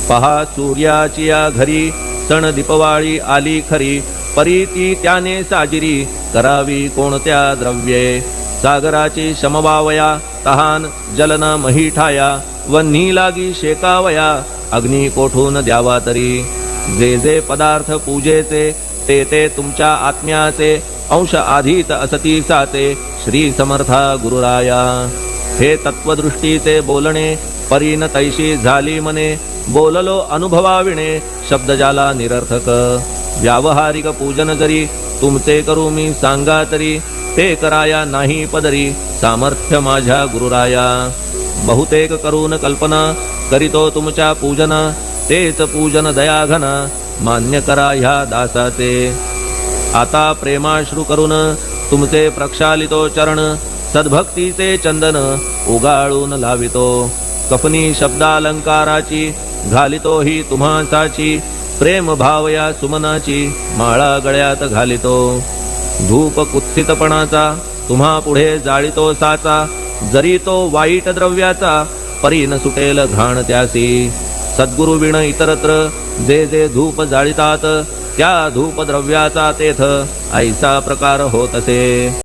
पहा सूर्याची या घरी सण दीपवाळी आली खरी, परीती त्याने साजिरी करावी कोणत्या द्रव्ये. सागराची शमवावया तहान जलन महीठाया, वन्ही लागी शेकावया अग्नी कोठून द्यावा तरी. जे जे पदार्थ पूजेचे ते ते तुमच्या आत्म्याचे, अंश आधीत असती साचे श्री समर्था गुरुराया. हे तत्वदृष्टीचे बोलणे परीन तैशी झाली मने, बोललो अनुभवाविणे शब्द जाला निरर्थक. व्यावहारिक पूजन जरी तुमचे करू मी सांगा तरी, ते कराया नाही पदरी सामर्थ्य माझ्या गुरुराया. बहुतेक करून कल्पना करीतो तुमच्या पूजन, तेच पूजन दयाघन मान्य करा ह्या दासाचे. आता प्रेमाश्रू करून तुमचे प्रक्षालितो चरण, सद्भक्तीचे चंदन उगाळून लावितो. कफनी शब्दालंकाराची घालितो ही तुम्हासाची, प्रेम भावया सुमनाची माळा गळ्यात घालितो. धूप कुत्सितपणाचा तुम्हा पुढे जाळितो साचा, जरी तो वाईट द्रव्याचा परीन सुटेल घाण त्यासी. सद्गुरु विण इतरत्र जे जे धूप जाळितात, त्या धूप द्रव्याचा तेथ ऐसा प्रकार होत असे.